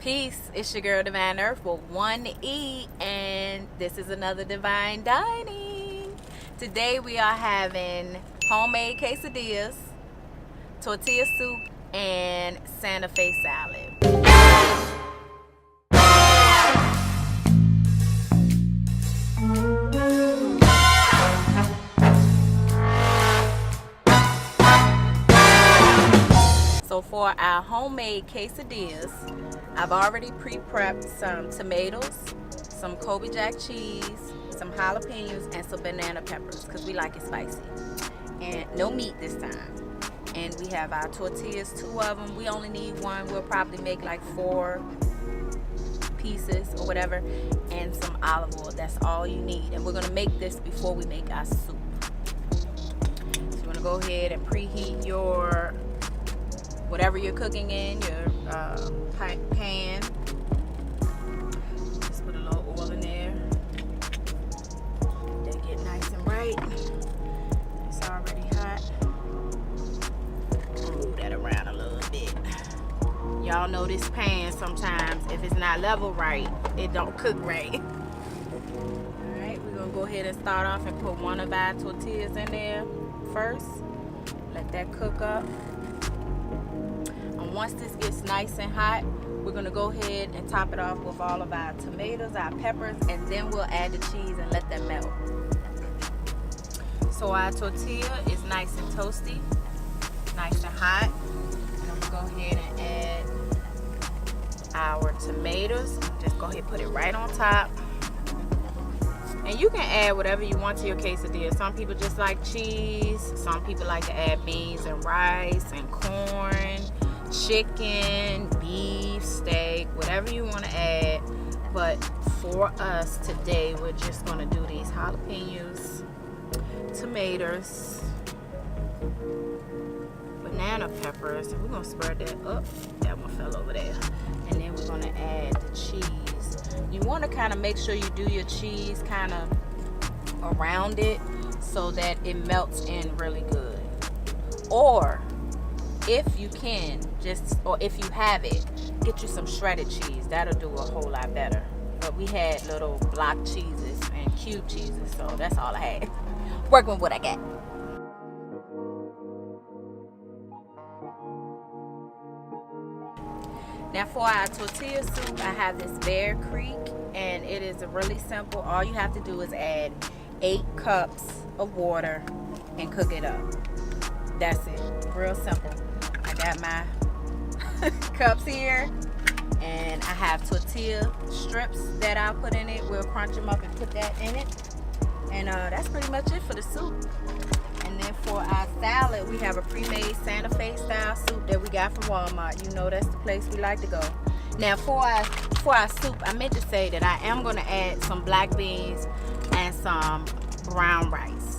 Peace, it's your girl Divinearth with one E, and this is another Divine Dining. Today we are having homemade quesadillas, tortilla soup, and Santa Fe salad. So for our homemade quesadillas, I've already pre-prepped some tomatoes, some Kobe Jack cheese, some jalapenos, and some banana peppers because we like it spicy. And no meat this time. And we have our tortillas, 2 of them. We only need 1. We'll probably make like 4 pieces or whatever. And some olive oil. That's all you need. And we're going to make this before we make our soup. So you want to go ahead and preheat your whatever you're cooking in, your pan. Just put a little oil in there. They get nice and right. It's already hot. Move that around a little bit. Y'all know this pan sometimes, if it's not level right, it don't cook right. Alright, we're gonna go ahead and start off and put 1 of our tortillas in there first. Let that cook up. Once this gets nice and hot, we're going to go ahead and top it off with all of our tomatoes, our peppers, and then we'll add the cheese and let that melt. So our tortilla is nice and toasty, nice and hot. And we'll go ahead and add our tomatoes. Just go ahead and put it right on top. And you can add whatever you want to your quesadilla. Some people just like cheese. Some people like to add beans and rice and corn, chicken, beef, steak, whatever you want to add. But for us today, we're just going to do these jalapenos, tomatoes, banana peppers. We're going to spread that up. That one fell over there. And then we're going to add the cheese. You want to kind of make sure you do your cheese kind of around it so that it melts in really good. Or if you can, or if you have it, get you some shredded cheese. That'll do a whole lot better. But we had little block cheeses and cube cheeses, so that's all I had. Working with what I got. Now for our tortilla soup, I have this Bear Creek, and it is really simple. All you have to do is add 8 cups of water and cook it up. That's it. Real simple. I got my cups here, and I have tortilla strips that I'll put in it. We'll crunch them up and put that in it. And that's pretty much it for the soup. And then for our salad, we have a pre-made Santa Fe style soup that we got from Walmart. You know that's the place we like to go. Now for our soup, I meant to say that I am going to add some black beans and some brown rice.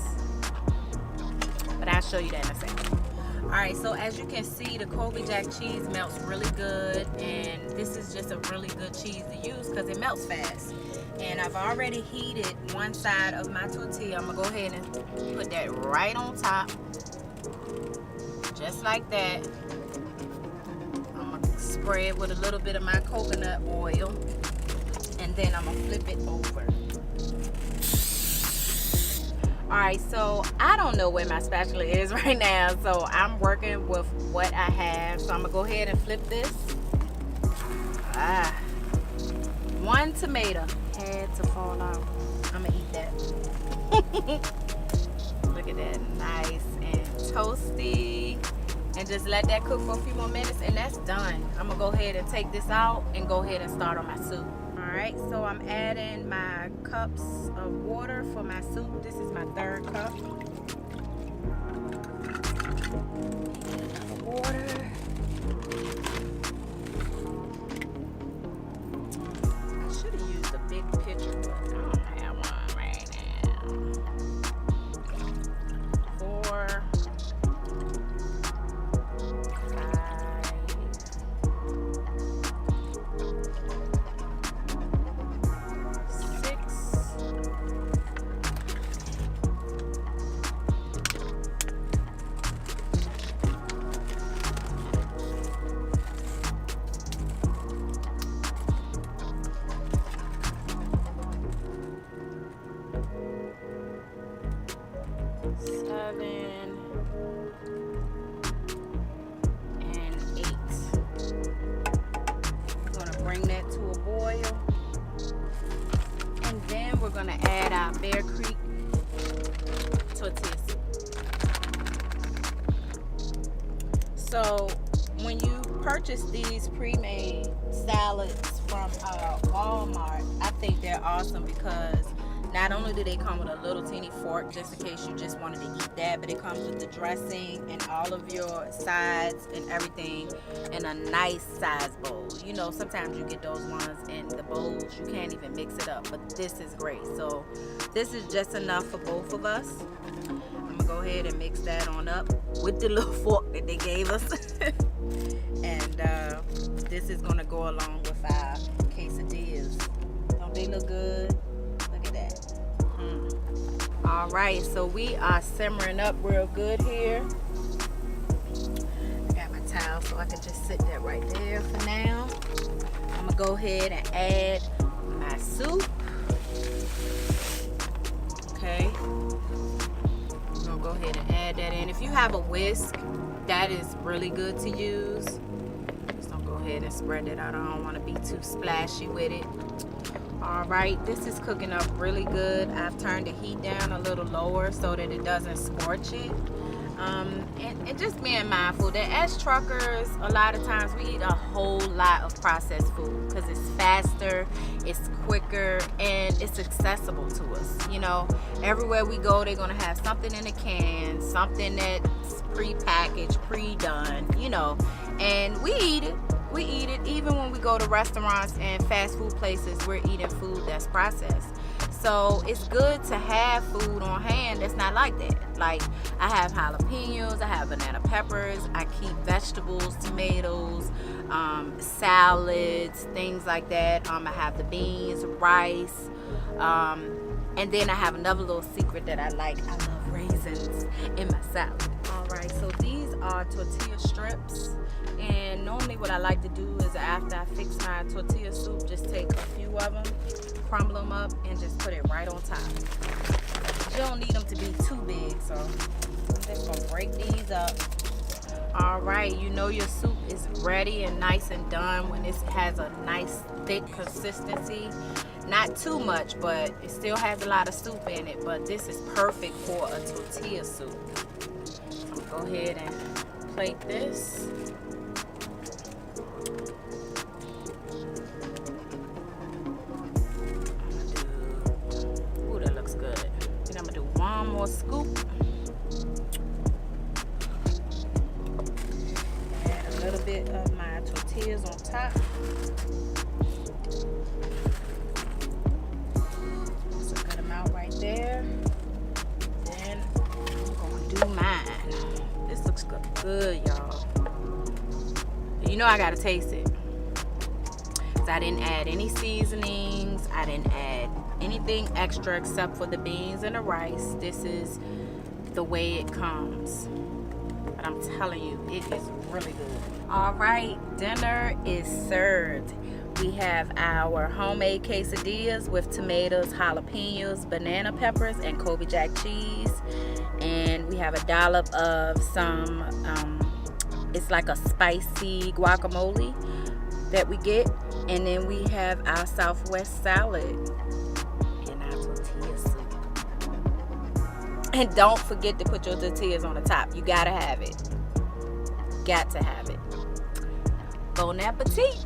But I'll show you that in a second. Alright, so as you can see, the Kobe Jack cheese melts really good, and this is just a really good cheese to use because it melts fast. And I've already heated one side of my tortilla. I'm going to go ahead and put that right on top, just like that. I'm going to spray it with a little bit of my coconut oil, and then I'm going to flip it over. Alright, so I don't know where my spatula is right now, so I'm working with what I have. So I'm going to go ahead and flip this. 1 tomato had to fall out. I'm going to eat that. Look at that, nice and toasty. And just let that cook for a few more minutes, and that's done. I'm going to go ahead and take this out and go ahead and start on my soup. Alright, so I'm adding my cups of water for my soup. This is my 3rd cup. Water. I should have used a big pitcher, but I don't have one right now. 4, 5, bring that to a boil. And then we're gonna add our Bear Creek tortilla soup. So when you purchase these pre-made salads from Walmart, I think they're awesome because not only do they come with a little teeny fork just in case you just wanted to eat that, but it comes with the dressing and all of your sides and everything in a nice size bowl. You know, sometimes you get those ones in the bowls, you can't even mix it up, but this is great. So this is just enough for both of us. I'm gonna go ahead and mix that on up with the little fork that they gave us. And this is gonna go along with our quesadillas. Don't they look good? Look at that. All right, so we are simmering up real good here. I got my towel so I can just sit that right there for now. I'm gonna go ahead and add my soup. Okay, I'm gonna go ahead and add that in. If you have a whisk, that is really good to use. Just don't go ahead and spread it out. I don't want to be too splashy with it. All right, this is cooking up really good. I've turned the heat down a little lower so that it doesn't scorch it. And just being mindful that as truckers, a lot of times we eat a whole lot of processed food because it's faster, it's quicker, and it's accessible to us. You know, everywhere we go, they're gonna have something in a can, something that's pre-packaged, pre-done, you know, and we eat it. We eat it even when we go to restaurants and fast food places. We're eating food that's processed. So it's good to have food on hand that's not like that. Like I have jalapenos, I have banana peppers, I keep vegetables, tomatoes, salads, things like that. I have the beans, rice, and then I have another little secret that I like. I love raisins in my salad. All right, so these are tortilla strips. And normally what I like to do is after I fix my tortilla soup, just take a few of them, crumble them up, and just put it right on top. You don't need them to be too big, so I'm just gonna break these up. All right, you know your soup is ready and nice and done when it has a nice thick consistency. Not too much, but it still has a lot of soup in it, but this is perfect for a tortilla soup. I'm gonna go ahead and plate this. One more scoop. Add a little bit of my tortillas on top. That's a good amount right there. Then I'm gonna do mine. This looks good, y'all. You know I gotta taste it. I didn't add any seasonings. I didn't add anything extra except for the beans and the rice. This is the way it comes. But I'm telling you, it is really good. All right, dinner is served. We have our homemade quesadillas with tomatoes, jalapenos, banana peppers, and Kobe Jack cheese. And we have a dollop of some, it's like a spicy guacamole that we get. And then we have our Southwest salad and our tortilla soup. And don't forget to put your tortillas on the top. You gotta have it. Got to have it. Bon appetit.